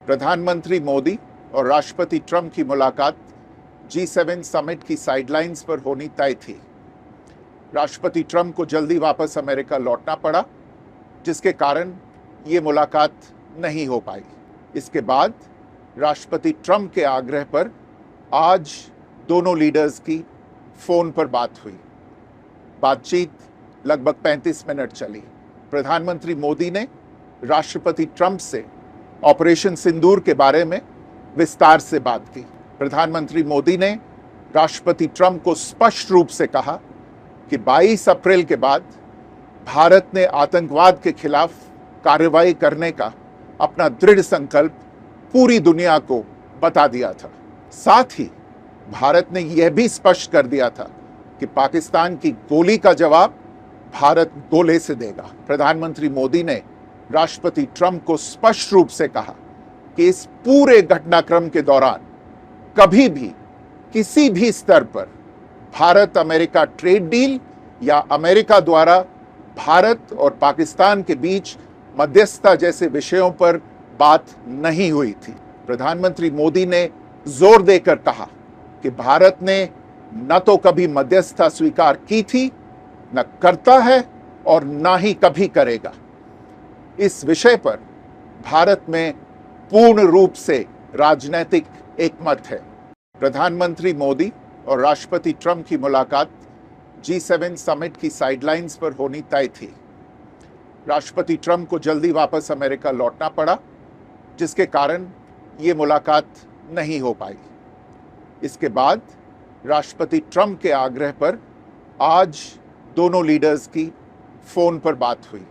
प्रधानमंत्री मोदी और राष्ट्रपति ट्रंप की मुलाकात G7 समिट की साइडलाइंस पर होनी तय थी। राष्ट्रपति ट्रंप को जल्दी वापस अमेरिका लौटना पड़ा, जिसके कारण ये मुलाकात नहीं हो पाई। इसके बाद राष्ट्रपति ट्रंप के आग्रह पर आज दोनों लीडर्स की फोन पर बात हुई। बातचीत लगभग 35 मिनट चली। प्रधानमंत्री मोदी ने राष्ट्रपति ट्रंप से ऑपरेशन सिंदूर के बारे में विस्तार से बात की। प्रधानमंत्री मोदी ने राष्ट्रपति ट्रंप को स्पष्ट रूप से कहा कि 22 अप्रैल के बाद भारत ने आतंकवाद के खिलाफ कार्रवाई करने का अपना दृढ़ संकल्प पूरी दुनिया को बता दिया था। साथ ही भारत ने यह भी स्पष्ट कर दिया था कि पाकिस्तान की गोली का जवाब भारत गोले से देगा। प्रधानमंत्री मोदी ने राष्ट्रपति ट्रंप को स्पष्ट रूप से कहा कि इस पूरे घटनाक्रम के दौरान कभी भी किसी भी स्तर पर भारत अमेरिका ट्रेड डील या अमेरिका द्वारा भारत और पाकिस्तान के बीच मध्यस्थता जैसे विषयों पर बात नहीं हुई थी। प्रधानमंत्री मोदी ने जोर देकर कहा कि भारत ने न तो कभी मध्यस्थता स्वीकार की थी, न करता है और न ही कभी करेगा। इस विषय पर भारत में पूर्ण रूप से राजनीतिक एकमत है। प्रधानमंत्री मोदी और राष्ट्रपति ट्रंप की मुलाकात G7 समिट की साइडलाइंस पर होनी तय थी। राष्ट्रपति ट्रंप को जल्दी वापस अमेरिका लौटना पड़ा, जिसके कारण ये मुलाकात नहीं हो पाई। इसके बाद राष्ट्रपति ट्रंप के आग्रह पर आज दोनों लीडर्स की फोन पर बात हुई।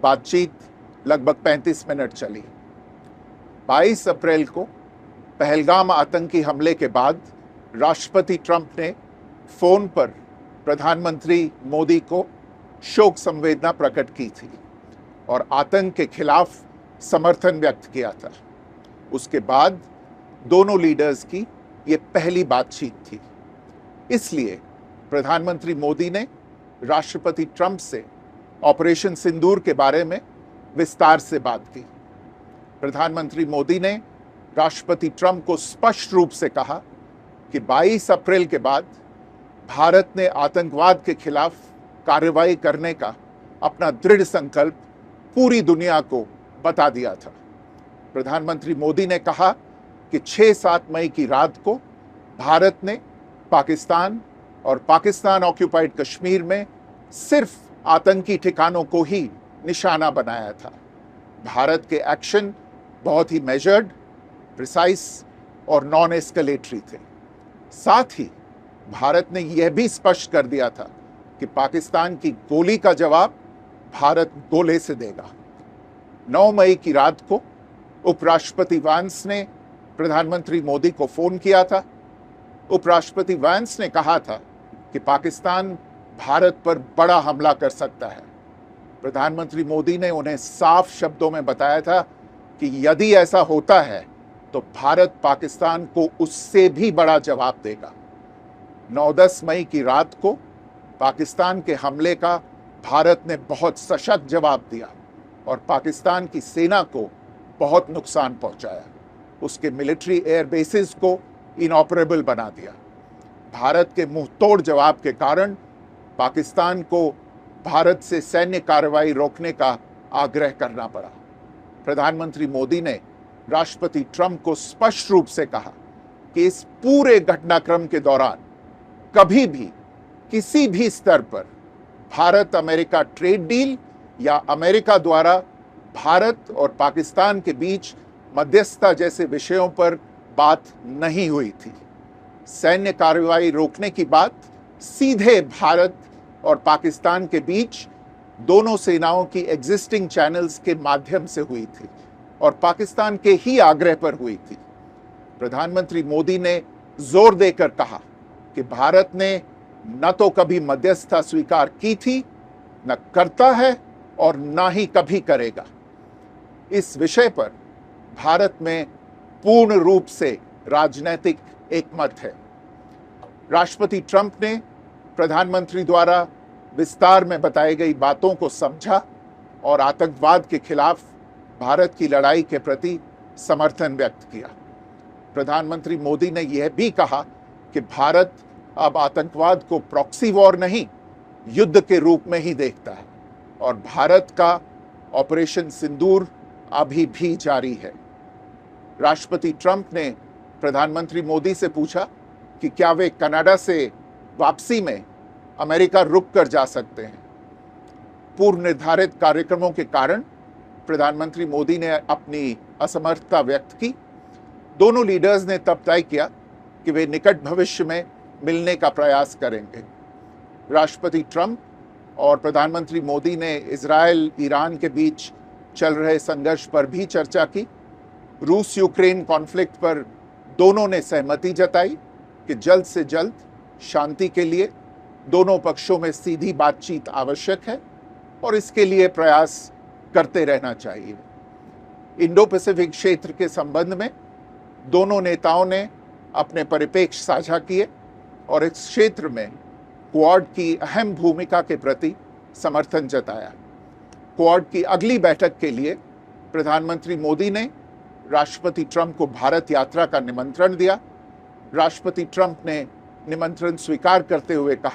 बातचीत लगभग 35 मिनट चली। 22 अप्रैल को पहलगाम आतंकी हमले के बाद राष्ट्रपति ट्रंप ने फोन पर प्रधानमंत्री मोदी को शोक संवेदना प्रकट की थी और आतंक के खिलाफ समर्थन व्यक्त किया था। उसके बाद दोनों लीडर्स की ये पहली बातचीत थी। इसलिए प्रधानमंत्री मोदी ने राष्ट्रपति ट्रंप से ऑपरेशन सिंदूर के बारे में विस्तार से बात की। प्रधानमंत्री मोदी ने राष्ट्रपति ट्रंप को स्पष्ट रूप से कहा कि 22 अप्रैल के बाद भारत ने आतंकवाद के खिलाफ कार्रवाई करने का अपना दृढ़ संकल्प पूरी दुनिया को बता दिया था। प्रधानमंत्री मोदी ने कहा कि 6-7 मई की रात को भारत ने पाकिस्तान और पाकिस्तान ऑक्यूपाइड कश्मीर में सिर्फ आतंकी ठिकानों को ही निशाना बनाया था। भारत के एक्शन बहुत ही मेजर्ड, प्रिसाइस और नॉन एस्केलेटरी थे। साथ ही भारत ने यह भी स्पष्ट कर दिया था कि पाकिस्तान की गोली का जवाब भारत गोले से देगा। 9 मई की रात को उपराष्ट्रपति वांस ने प्रधानमंत्री मोदी को फोन किया था। उपराष्ट्रपति वांस ने कहा था कि पाकिस्तान भारत पर बड़ा हमला कर सकता है। प्रधानमंत्री मोदी ने उन्हें साफ शब्दों में बताया था कि यदि ऐसा होता है तो भारत पाकिस्तान को उससे भी बड़ा जवाब देगा। 9-10 मई की रात को पाकिस्तान के हमले का भारत ने बहुत सशक्त जवाब दिया और पाकिस्तान की सेना को बहुत नुकसान पहुंचाया। उसके मिलिट्री एयर बेसिस को इनऑपरेबल बना दिया। भारत के मुंहतोड़ जवाब के कारण पाकिस्तान को भारत से सैन्य कार्रवाई रोकने का आग्रह करना पड़ा। प्रधानमंत्री मोदी ने राष्ट्रपति ट्रंप को स्पष्ट रूप से कहा कि इस पूरे घटनाक्रम के दौरान कभी भी किसी भी स्तर पर भारत अमेरिका ट्रेड डील या अमेरिका द्वारा भारत और पाकिस्तान के बीच मध्यस्थता जैसे विषयों पर बात नहीं हुई थी। सैन्य कार्रवाई रोकने की बात सीधे भारत और पाकिस्तान के बीच दोनों सेनाओं की एग्जिस्टिंग चैनल्स के माध्यम से हुई थी और पाकिस्तान के ही आग्रह पर हुई थी। प्रधानमंत्री मोदी ने जोर देकर कहा कि भारत ने न तो कभी मध्यस्थता स्वीकार की थी, न करता है और न ही कभी करेगा। इस विषय पर भारत में पूर्ण रूप से राजनीतिक एकमत है। राष्ट्रपति ट्रंप ने प्रधानमंत्री द्वारा विस्तार में बताई गई बातों को समझा और आतंकवाद के खिलाफ भारत की लड़ाई के प्रति समर्थन व्यक्त किया। प्रधानमंत्री मोदी ने यह भी कहा कि भारत अब आतंकवाद को प्रॉक्सी वॉर नहीं, युद्ध के रूप में ही देखता है और भारत का ऑपरेशन सिंदूर अभी भी जारी है। राष्ट्रपति ट्रंप ने प्रधानमंत्री मोदी से पूछा कि क्या वे कनाडा से वापसी में अमेरिका रुक कर जा सकते हैं। पूर्व निर्धारित कार्यक्रमों के कारण प्रधानमंत्री मोदी ने अपनी असमर्थता व्यक्त की। दोनों लीडर्स ने तब तय किया कि वे निकट भविष्य में मिलने का प्रयास करेंगे। राष्ट्रपति ट्रंप और प्रधानमंत्री मोदी ने इजरायल ईरान के बीच चल रहे संघर्ष पर भी चर्चा की। रूस यूक्रेन कॉन्फ्लिक्ट पर दोनों ने सहमति जताई कि जल्द से जल्द शांति के लिए दोनों पक्षों में सीधी बातचीत आवश्यक है और इसके लिए प्रयास करते रहना चाहिए। इंडो पैसिफिक क्षेत्र के संबंध में दोनों नेताओं ने अपने परिप्रेक्ष्य साझा किए और इस क्षेत्र में क्वाड की अहम भूमिका के प्रति समर्थन जताया। क्वाड की अगली बैठक के लिए प्रधानमंत्री मोदी ने राष्ट्रपति ट्रंप को भारत यात्रा का निमंत्रण दिया। राष्ट्रपति ट्रंप ने निमंत्रण स्वीकार करते हुए कहा